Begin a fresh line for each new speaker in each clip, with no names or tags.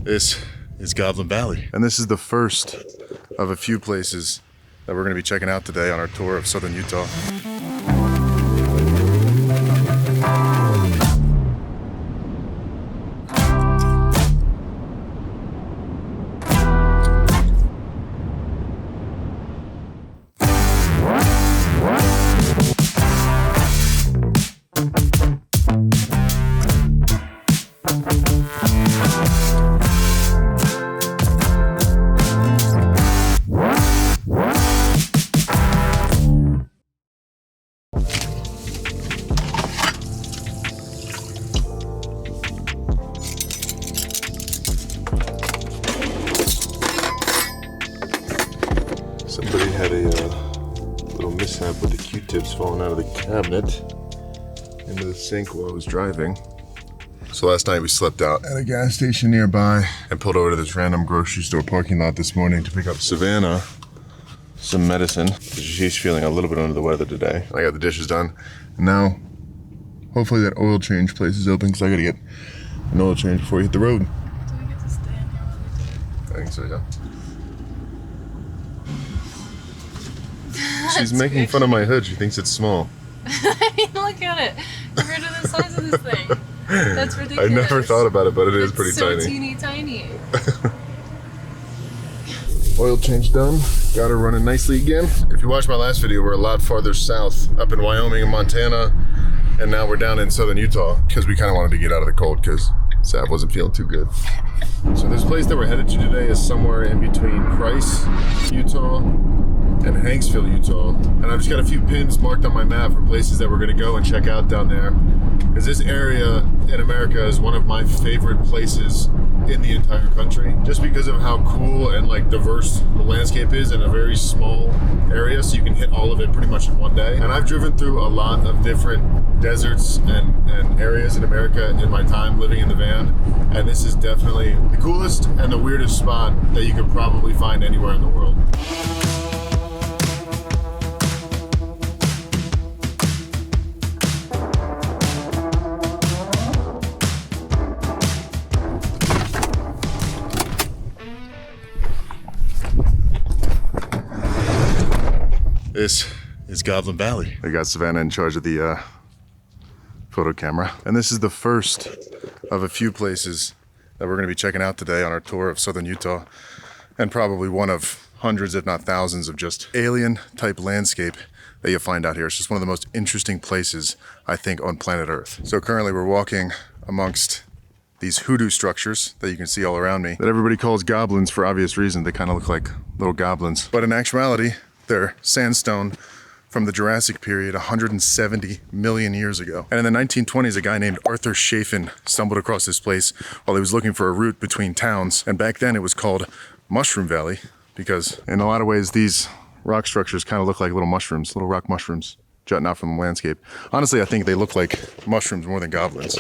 This is Goblin Valley, and this is the first of a few places that we're going to be checking out today on our tour of southern Utah. Somebody had a little mishap with the Q-tips falling out of the cabinet into the sink while I was driving. So last night we slept out at a gas station nearby and pulled over to this random grocery store parking lot this morning to pick up Savannah some medicine. She's feeling a little bit under the weather today. I got the dishes done. And now, hopefully that oil change place is open because I gotta get an oil change before we hit the road.
Do we get to stay in here while we do it?
I think so, yeah. She's making fun of my hood. She thinks it's small.
I mean, look at it. Compared to the size of this thing. That's ridiculous.
I never thought about it, but it is pretty
so
tiny.
Tiny.
Oil change done. Got her running nicely again. If you watched my last video, we're a lot farther south, up in Wyoming and Montana, and now we're down in southern Utah because we kind of wanted to get out of the cold because Sav wasn't feeling too good. So this place that we're headed to today is somewhere in between Price, Utah, and Hanksville, Utah. And I've just got a few pins marked on my map for places that we're gonna go and check out down there. Because this area in America is one of my favorite places in the entire country. Just because of how cool and like diverse the landscape is in a very small area, so you can hit all of it pretty much in one day. And I've driven through a lot of different deserts and areas in America in my time living in the van. And this is definitely the coolest and the weirdest spot that you could probably find anywhere in the world. This is Goblin Valley. I got Savannah in charge of the photo camera. And this is the first of a few places that we're gonna be checking out today on our tour of southern Utah. And probably one of hundreds, if not thousands, of just alien type landscape that you'll find out here. It's just one of the most interesting places, I think, on planet Earth. So currently we're walking amongst these hoodoo structures that you can see all around me that everybody calls goblins for obvious reason. They kind of look like little goblins. But in actuality, they're sandstone from the Jurassic period 170 million years ago. And in the 1920s, a guy named Arthur Chafin stumbled across this place while he was looking for a route between towns. And back then it was called Mushroom Valley because in a lot of ways, these rock structures kind of look like little mushrooms, little rock mushrooms jutting out from the landscape. Honestly, I think they look like mushrooms more than goblins.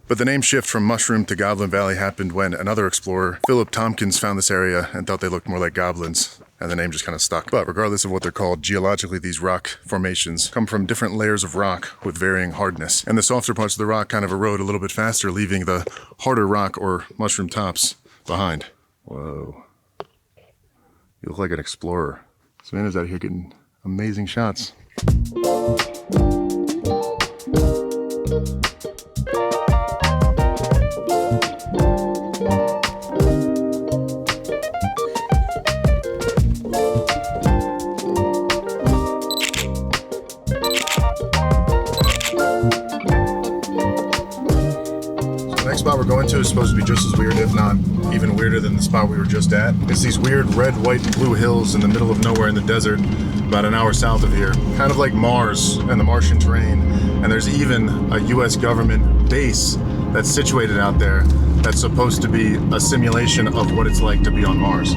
But the name shift from Mushroom to Goblin Valley happened when another explorer, Philip Tompkins, found this area and thought they looked more like goblins, and the name just kind of stuck. But regardless of what they're called, geologically these rock formations come from different layers of rock with varying hardness. And the softer parts of the rock kind of erode a little bit faster, leaving the harder rock or mushroom tops behind. Whoa. You look like an explorer. Savannah's out here getting amazing shots. Spot we're going to is supposed to be just as weird, if not even weirder than the spot we were just at. It's these weird red, white, and blue hills in the middle of nowhere in the desert, about an hour south of here. Kind of like Mars and the Martian terrain. And there's even a US government base that's situated out there that's supposed to be a simulation of what it's like to be on Mars.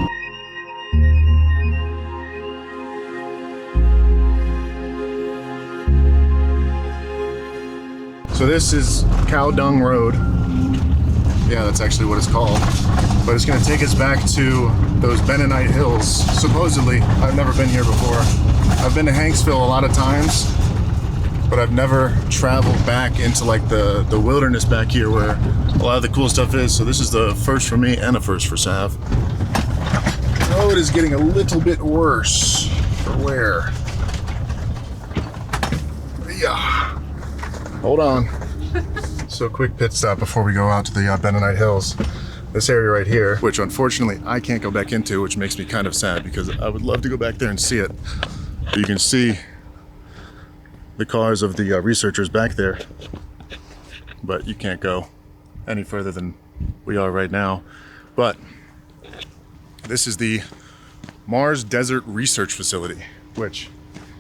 So this is Cow Dung Road. Yeah, that's actually what it's called. But it's gonna take us back to those Bennonite Hills, supposedly. I've never been here before. I've been to Hanksville a lot of times, but I've never traveled back into like the wilderness back here where a lot of the cool stuff is. So this is the first for me and a first for Sav. Oh, it is getting a little bit worse for where. Yeah. Hold on. So quick pit stop before we go out to the Bennonite Hills. This area right here, which unfortunately I can't go back into, which makes me kind of sad because I would love to go back there and see it. But you can see the cars of the researchers back there, but you can't go any further than we are right now. But this is the Mars Desert Research Facility, which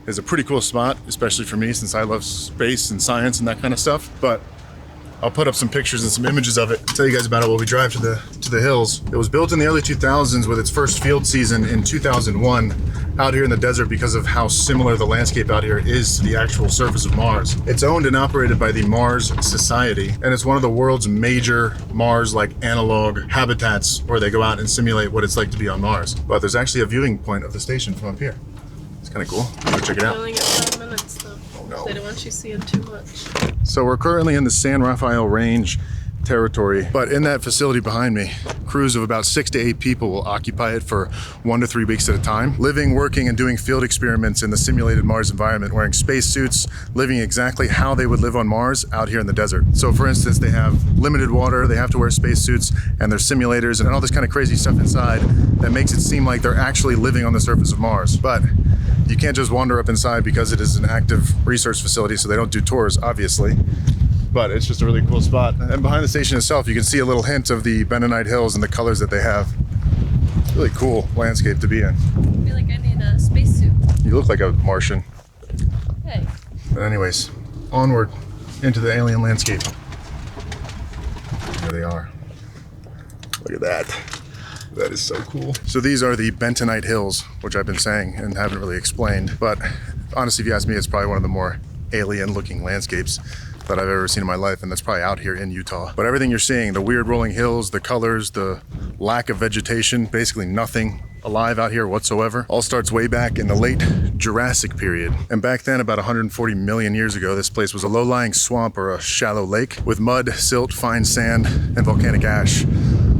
is a pretty cool spot, especially for me since I love space and science and that kind of stuff. But I'll put up some pictures and some images of it, tell you guys about it while we drive to the hills. It was built in the early 2000s with its first field season in 2001 out here in the desert because of how similar the landscape out here is to the actual surface of Mars. It's owned and operated by the Mars Society, and it's one of the world's major Mars-like analog habitats where they go out and simulate what it's like to be on Mars. But there's actually a viewing point of the station from up here. It's kind of cool. Go check it out.
You only get 5 minutes though.
Oh no.
They don't want you seeing too much.
So we're currently in the San Rafael Range territory, but in that facility behind me, crews of about 6 to 8 people will occupy it for 1 to 3 weeks at a time, living, working, and doing field experiments in the simulated Mars environment, wearing spacesuits, living exactly how they would live on Mars out here in the desert. So for instance, they have limited water, they have to wear spacesuits, and there's simulators and all this kind of crazy stuff inside that makes it seem like they're actually living on the surface of Mars. But you can't just wander up inside because it is an active research facility, so they don't do tours, obviously. But it's just a really cool spot. And behind the station itself, you can see a little hint of the Bennonite Hills and the colors that they have. Really cool landscape to be in.
I feel like I need a spacesuit.
You look like a Martian.
Hey.
But anyways, onward into the alien landscape. There they are. Look at that. That is so cool. So these are the Bentonite Hills, which I've been saying and haven't really explained. But honestly, if you ask me, it's probably one of the more alien looking landscapes that I've ever seen in my life, and that's probably out here in Utah. But everything you're seeing, the weird rolling hills, the colors, the lack of vegetation, basically nothing alive out here whatsoever, all starts way back in the late Jurassic period. And back then, about 140 million years ago, this place was a low-lying swamp or a shallow lake with mud, silt, fine sand, and volcanic ash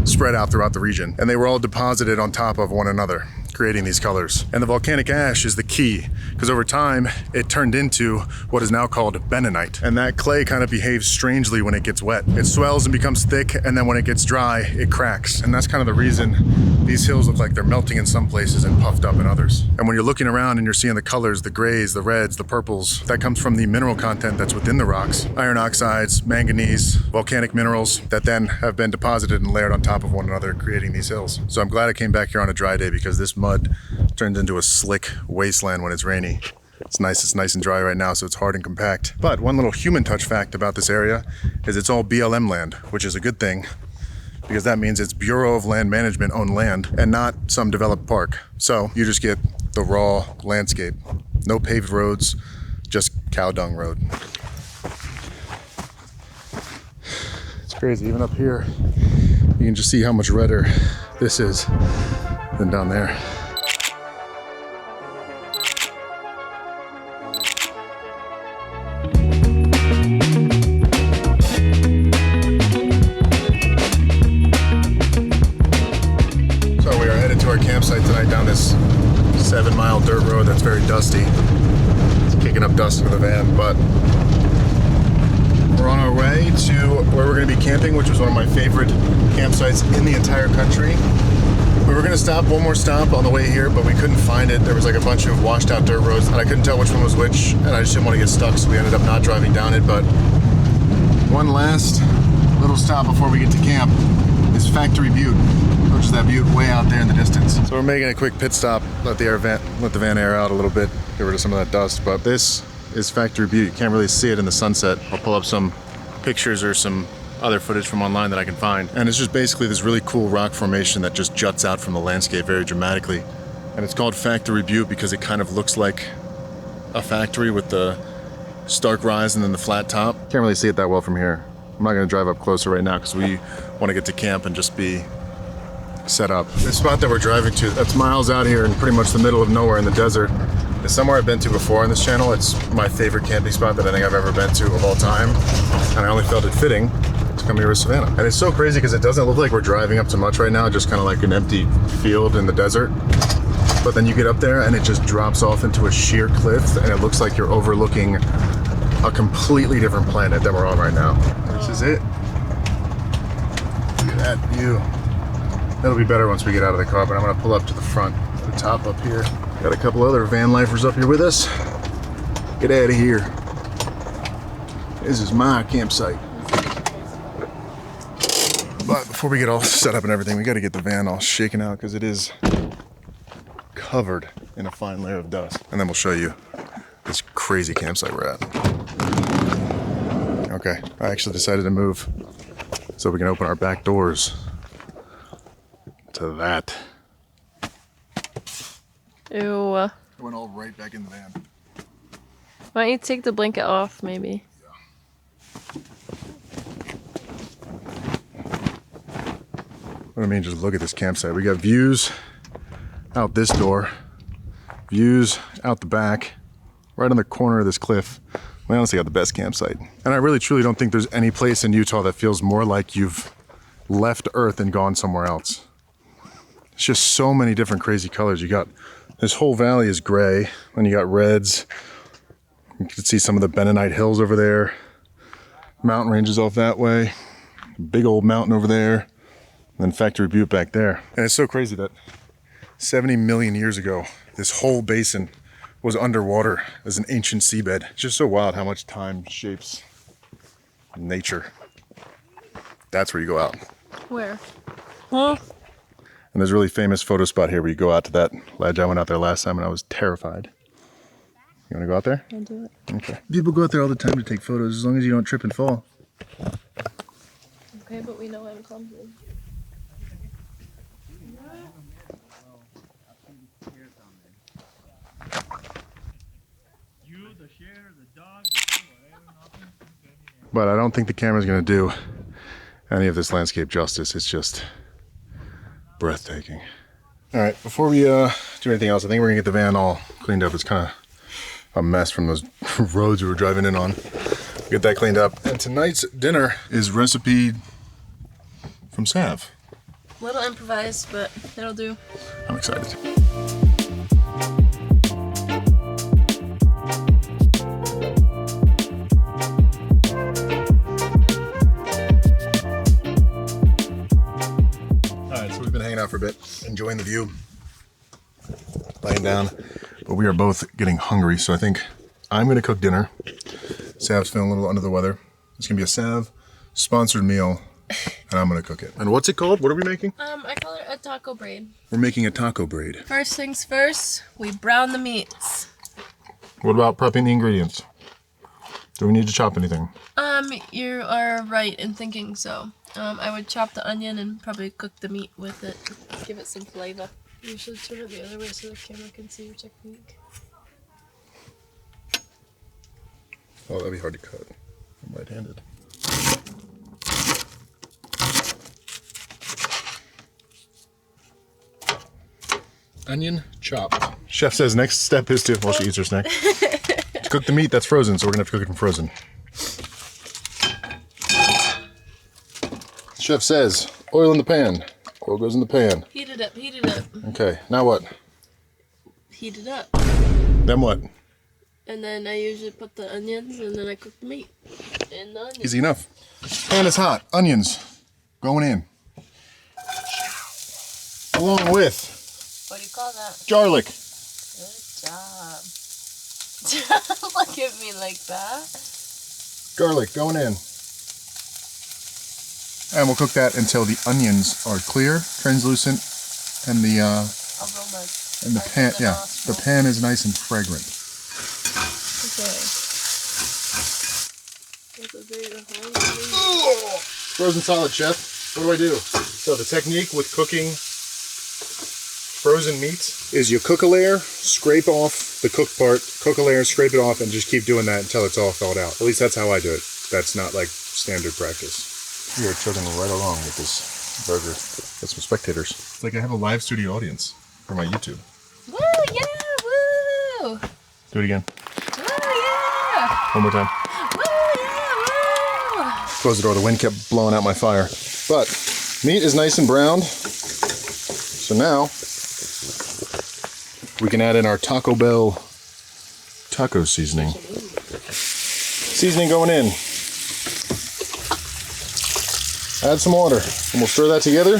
spread out throughout the region. And they were all deposited on top of one another, creating these colors. And the volcanic ash is the key, because over time it turned into what is now called bentonite. And that clay kind of behaves strangely when it gets wet. It swells and becomes thick, and then when it gets dry, it cracks. And that's kind of the reason these hills look like they're melting in some places and puffed up in others. And when you're looking around and you're seeing the colors, the grays, the reds, the purples, that comes from the mineral content that's within the rocks. Iron oxides, manganese, volcanic minerals that then have been deposited and layered on top of one another, creating these hills. So I'm glad I came back here on a dry day, because this mud turns into a slick wasteland when it's rainy. It's nice and dry right now, so it's hard and compact. But one little human touch fact about this area is it's all BLM land, which is a good thing, because that means it's Bureau of Land Management owned land and not some developed park. So you just get the raw landscape. No paved roads, just cow dung road. It's crazy, even up here, you can just see how much redder this is than down there. So we are headed to our campsite tonight down this 7-mile dirt road that's very dusty. It's kicking up dust into the van, but we're on our way to where we're going to be camping, which was one of my favorite campsites in the entire country. We were going to stop one more stop on the way here, but we couldn't find it. There was like a bunch of washed out dirt roads, and I couldn't tell which one was which, and I just didn't want to get stuck, so we ended up not driving down it. But one last little stop before we get to camp is Factory Butte, which is that butte way out there in the distance. So we're making a quick pit stop, let the van air out a little bit, get rid of some of that dust. But this is Factory Butte. You can't really see it in the sunset. I'll pull up some pictures or some other footage from online that I can find. And it's just basically this really cool rock formation that just juts out from the landscape very dramatically. And it's called Factory Butte because it kind of looks like a factory with the stark rise and then the flat top. Can't really see it that well from here. I'm not gonna drive up closer right now because we want to get to camp and just be set up. This spot that we're driving to, that's miles out here in pretty much the middle of nowhere in the desert. It's somewhere I've been to before on this channel. It's my favorite camping spot that I think I've ever been to of all time. And I only felt it fitting to come here to Savannah. And it's so crazy because it doesn't look like we're driving up to much right now, just kind of like an empty field in the desert. But then you get up there and it just drops off into a sheer cliff and it looks like you're overlooking a completely different planet than we're on right now. This is it. Look at that view. That'll be better once we get out of the car, but I'm gonna pull up to the front, the top up here. Got a couple other van lifers up here with us. Get out of here. This is my campsite. But before we get all set up and everything, we gotta get the van all shaken out because it is covered in a fine layer of dust. And then we'll show you this crazy campsite we're at. Okay, I actually decided to move so we can open our back doors to that.
Ew.
I went all right back in the van.
Why don't you take the blanket off, maybe?
What I mean, just look at this campsite. We got views out this door, views out the back, right on the corner of this cliff. We honestly got the best campsite. And I really truly don't think there's any place in Utah that feels more like you've left Earth and gone somewhere else. It's just so many different crazy colors. You got, this whole valley is gray, and you got reds. You can see some of the Bennonite Hills over there. Mountain ranges off that way. Big old mountain over there. And then Factory Butte back there. And it's so crazy that 70 million years ago, this whole basin was underwater as an ancient seabed. It's just so wild how much time shapes nature. That's where you go out.
Where? Huh?
And there's a really famous photo spot here where you go out to that ledge. I went out there last time and I was terrified. You want to go out there?
I'll do it.
Okay. People go out there all the time to take photos as long as you don't trip and fall.
Okay, but we know I'm clumsy.
But I don't think the camera's going to do any of this landscape justice. It's just breathtaking. All right, before we do anything else, I think we're going to get the van all cleaned up. It's kind of a mess from those roads we were driving in on. Get that cleaned up. And tonight's dinner is recipe from Sav.
Little improvised, but it'll do.
I'm excited. Out for a bit, enjoying the view, laying down, but we are both getting hungry, so I think I'm going to cook dinner. Sav's feeling a little under the weather. It's going to be a Sav sponsored meal, and I'm going to cook it. And what's it called? What are we making?
I call it a taco braid.
We're making a taco braid.
First things first, we brown the meats.
What about prepping the ingredients? Do we need to chop anything?
You are right in thinking so. I would chop the onion and probably cook the meat with it. Give it some flavor. You should turn it the other way so the camera can see your technique.
Oh, that'd be hard to cut. I'm right-handed. Onion chopped. Chef says next step is to, while she eats her snack, to cook the meat that's frozen, so we're gonna have to cook it from frozen. Chef says, oil in the pan. Oil goes in the pan.
Heat it up, heat it up.
Okay, now what?
Heat it up.
Then what?
And then I usually put the onions and then I cook the meat. And the onions.
Easy enough. Pan is hot. Onions going in. Along with
What do you call that?
garlic.
Good job. Look at me like that.
Garlic going in. And we'll cook that until the onions are clear, translucent, and the pan, yeah, the pan is nice and fragrant.
Okay.
Frozen solid, chef. What do? So the technique with cooking frozen meats is you cook a layer, scrape off the cooked part, cook a layer, scrape it off, and just keep doing that until it's all thawed out. At least that's how I do it. That's not like standard practice. We are chugging right along with this burger. Got some spectators. It's like I have a live studio audience for my YouTube.
Woo, yeah, woo! Woo!
Do it again.
Oh yeah!
One more time.
Woo yeah! Woo!
Close the door. The wind kept blowing out my fire. But meat is nice and browned. So now we can add in our Taco Bell taco seasoning. Seasoning going in. Add some water and we'll stir that together.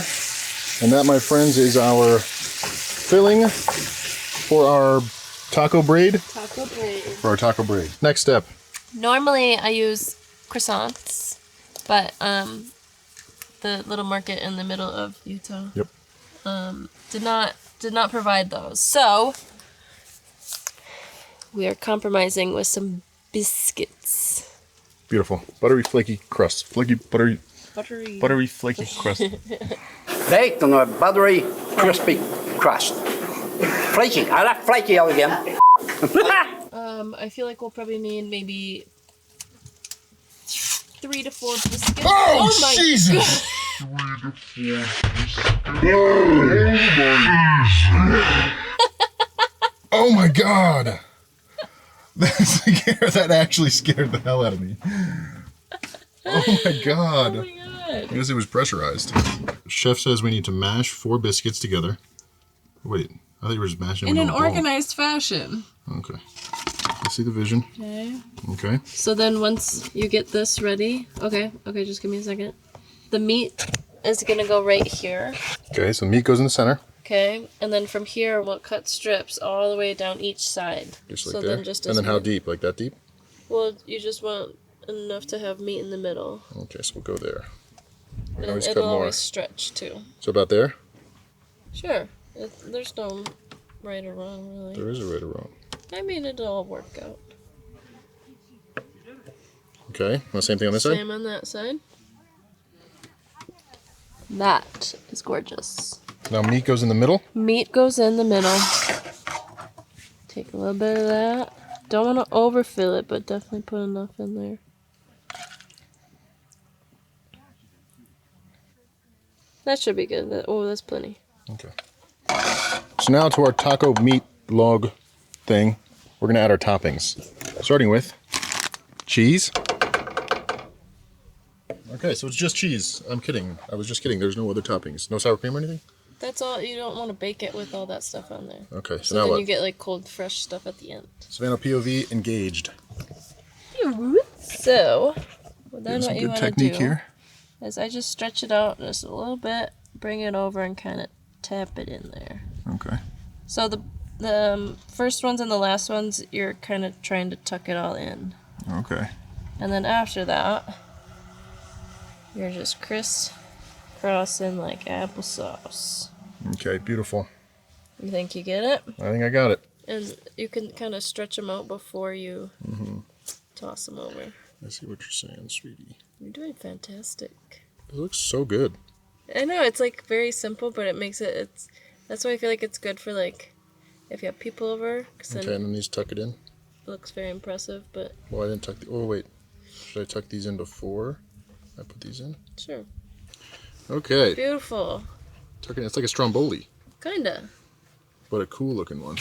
And that, my friends, is our filling for our taco braid.
Taco braid.
For our taco braid. Next step.
Normally I use croissants, but the little market in the middle of Utah
Yep.
did not provide those. So we are compromising with some biscuits.
Beautiful. Buttery, flaky crust. Flaky, buttery, flaky crust.
Baked on a buttery, crispy crust. Flaky. I like flaky all again.
I feel like we'll probably need maybe 3 to 4 biscuits.
Oh,
my
Jesus! Oh my God! That actually scared the hell out of me. Oh my God!
Oh my God.
I guess it was pressurized. Chef says we need to mash 4 biscuits together. Wait, I thought you were just mashing them
In
into
an
a ball.
organized fashion.
Okay. I see the vision.
Okay.
Okay.
So then once you get this ready, okay, just give me a second. The meat is gonna go right here.
Okay, so meat goes in the center.
Okay, and then from here we'll cut strips all the way down each side.
Just like
so
there.
Then just
And then how deep? Like that deep?
Well, you just want enough to have meat in the middle.
Okay, so we'll go there. We can
And
always cut
it'll
more.
always stretch too.
So about there?
Sure. There's no right or wrong, really.
There is a right or wrong.
I mean, it'll all work out.
Okay, well, same thing on this side?
Same on that side. That is gorgeous.
Now meat goes in the middle.
Meat goes in the middle. Take a little bit of that. Don't want to overfill it, but definitely put enough in there. That should be good. That's plenty.
Okay. So now to our taco meat log thing, we're gonna add our toppings. Starting with cheese. Okay, so it's just cheese. I'm kidding. I was just kidding. There's no other toppings. No sour cream or anything?
That's all. You don't want to bake it with all that stuff on there.
Okay, so
So
now
then
what?
you get like cold, fresh stuff at the end.
Savannah POV engaged.
So, well, then
Some
what you
good
want to
technique
do
here.
is I just stretch it out just a little bit, bring it over, and kind of tap it in there.
Okay.
So the first ones and the last ones, you're kind of trying to tuck it all in.
Okay.
And then after that, you're just crisscrossing like applesauce.
Okay, beautiful.
You think you get it?
I think I got it.
And you can kind of stretch them out before you toss them over.
I see what you're saying, sweetie.
You're doing fantastic.
It looks so good.
I know, it's like very simple, but it makes it, that's why I feel like it's good for like, if you have people over, because then
Okay, and then these tuck it in.
it looks very impressive, but
Well, I didn't tuck the. Oh wait, should I tuck these in before I put these in?
sure.
Okay,
Beautiful.
tuck it in. It's like a stromboli,
Kinda.
but a cool looking one.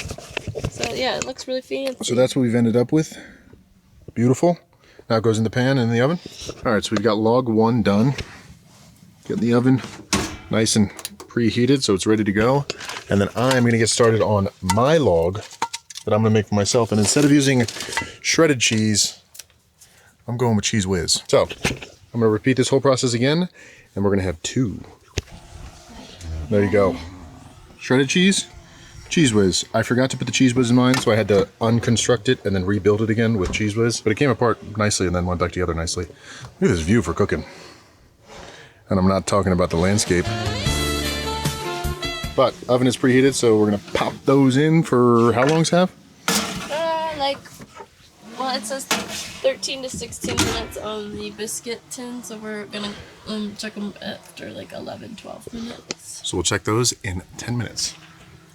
So yeah, it looks really fancy.
So that's what we've ended up with. Beautiful. Now it goes in the pan and in the oven. All right, so we've got log 1 done. Get in the oven, nice and preheated, so it's ready to go. And then I'm gonna get started on my log that I'm gonna make for myself. And instead of using shredded cheese, I'm going with Cheese Whiz. So I'm gonna repeat this whole process again, and we're gonna have 2. There you go. Shredded cheese, Cheese Whiz. I forgot to put the Cheese Whiz in mine, so I had to unconstruct it and then rebuild it again with Cheese Whiz. But it came apart nicely and then went back together nicely. Look at this view for cooking. And I'm not talking about the landscape. But oven is preheated, so we're gonna pop those in for how long, Sav?
Well, it says 13 to 16 minutes on the biscuit tin, so we're gonna check them after like 11, 12 minutes.
So we'll check those in 10 minutes.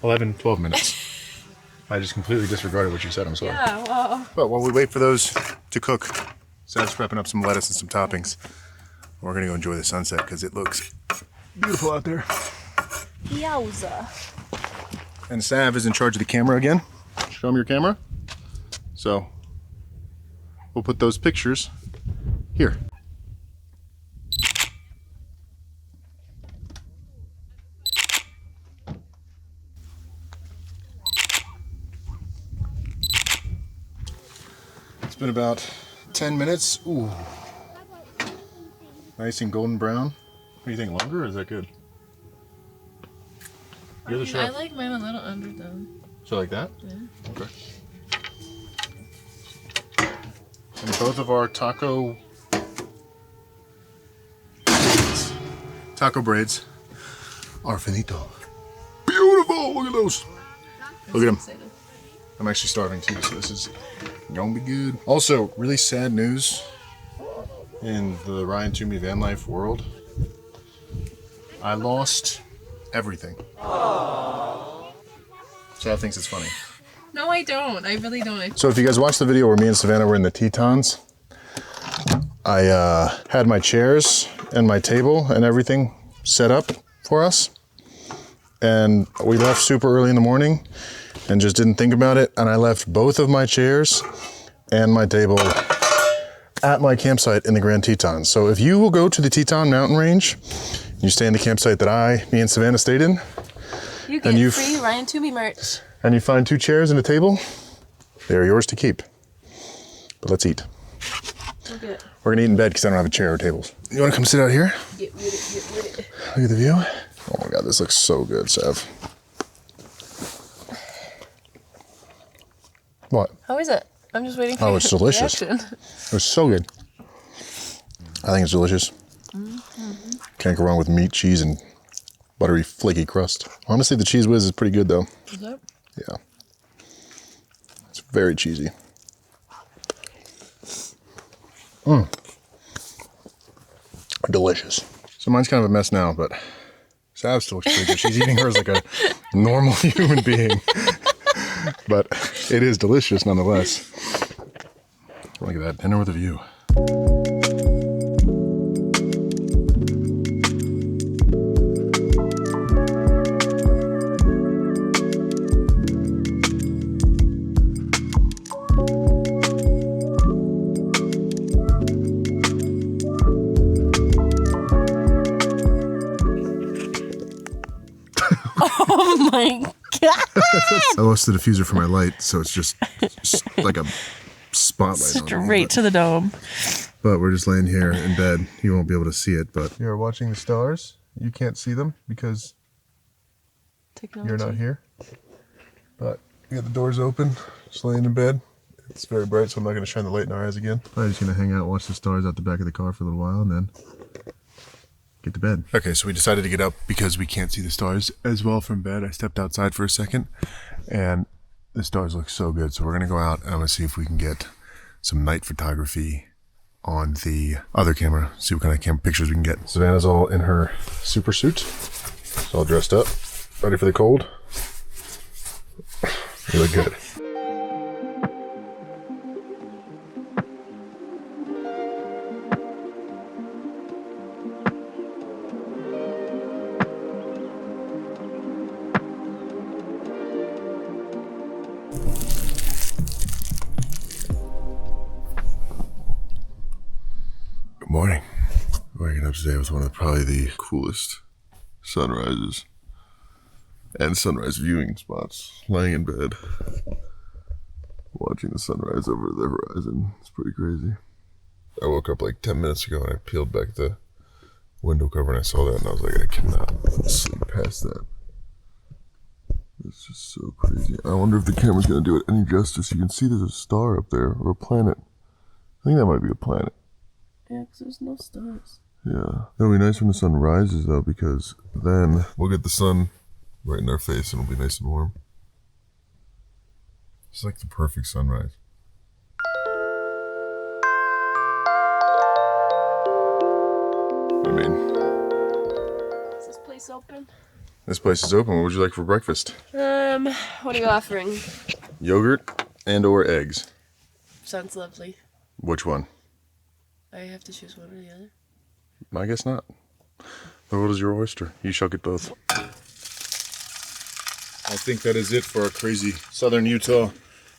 11, 12 minutes. I just completely disregarded what you said, I'm sorry.
Yeah, well.
But while we wait for those to cook, Sav's prepping up some lettuce and some toppings. We're gonna go enjoy the sunset because it looks beautiful out there.
Yowza.
And Sav is in charge of the camera again. Show show them your camera. So we'll put those pictures here. It's been about 10 minutes. Ooh. Nice and golden brown. What do you think, longer or is that good? You're the chef.
I like mine a little underdone.
So like that?
Yeah.
Okay. And both of our taco braids are finito. Beautiful! Look at those. Look at them. I'm actually starving too, so this is gonna be good. Also, really sad news in the Ryan Toomey van life world. I lost everything. Sav thinks it's funny.
No, I don't. I really don't.
So if you guys watched the video where me and Savannah were in the Tetons, I had my chairs and my table and everything set up for us. And we left super early in the morning and just didn't think about it. And I left both of my chairs and my table at my campsite in the Grand Tetons. So if you will go to the Teton mountain range, you stay in the campsite that me and Savannah stayed in,
You get free Ryan Toomey merch.
and you find 2 chairs and a table, they're yours to keep. But let's eat.
Okay.
We're gonna eat in bed because I don't have a chair or tables. You wanna come sit out here?
Get with it, get with it.
Look at the view. Oh my God, this looks so good, Sav. What?
How is it? I'm just waiting for
Oh, it's
your
delicious.
reaction.
It was so good. I think it's delicious. Can't go wrong with meat, cheese, and buttery, flaky crust. Honestly, the Cheese Whiz is pretty good though.
Is it?
Yeah. It's very cheesy. Delicious. So mine's kind of a mess now, but Sav still looks pretty good. She's eating hers like a normal human being. But it is delicious nonetheless. Look at that, dinner with a view.
Oh my god!
I lost the diffuser for my light, so it's just like a spotlight on me,
Straight to the dome.
But we're just laying here in bed. You won't be able to see it, but you're watching the stars. You can't see them because
Technology.
you're not here. But we got the doors open, just laying in bed. It's very bright, so I'm not going to shine the light in our eyes again. I'm just going to hang out, watch the stars out the back of the car for a little while, and then get to bed. Okay, so we decided to get up because we can't see the stars as well from bed. I stepped outside for a second, and the stars look so good. So we're going to go out and I'm going to see if we can get some night photography on the other camera, see what kind of camera pictures we can get. Savannah's all in her super suit. She's all dressed up, ready for the cold. You look good. Good morning. Waking up today with one of probably the coolest sunrises and sunrise viewing spots. Laying in bed, watching the sunrise over the horizon. It's pretty crazy. I woke up like 10 minutes ago and I peeled back the window cover and I saw that and I was like, I cannot sleep past that. It's just so crazy. I wonder if the camera's gonna do it any justice. You can see there's a star up there, or a planet. I think that might be a planet.
Yeah, because there's no stars.
Yeah. It'll be nice when the sun rises though, because then we'll get the sun right in our face and it'll be nice and warm. It's like the perfect sunrise. I mean,
Is this place open?
this place is open. What would you like for breakfast?
What are you offering?
Yogurt and or eggs.
Sounds lovely.
Which one?
I have to choose one or the other.
I guess not. The world is your oyster. You shall get both. I think that is it for our crazy southern Utah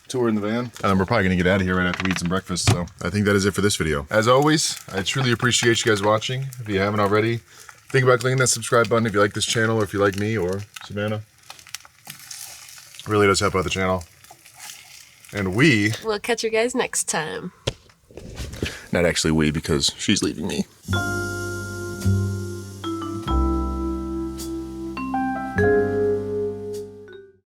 tour in the van. And we're probably gonna get out of here right after we eat some breakfast. So I think that is it for this video. As always, I truly appreciate you guys watching. If you haven't already, think about clicking that subscribe button if you like this channel or if you like me or Savannah. It really does help out the channel. And
We'll catch you guys next time.
not actually we because she's leaving me.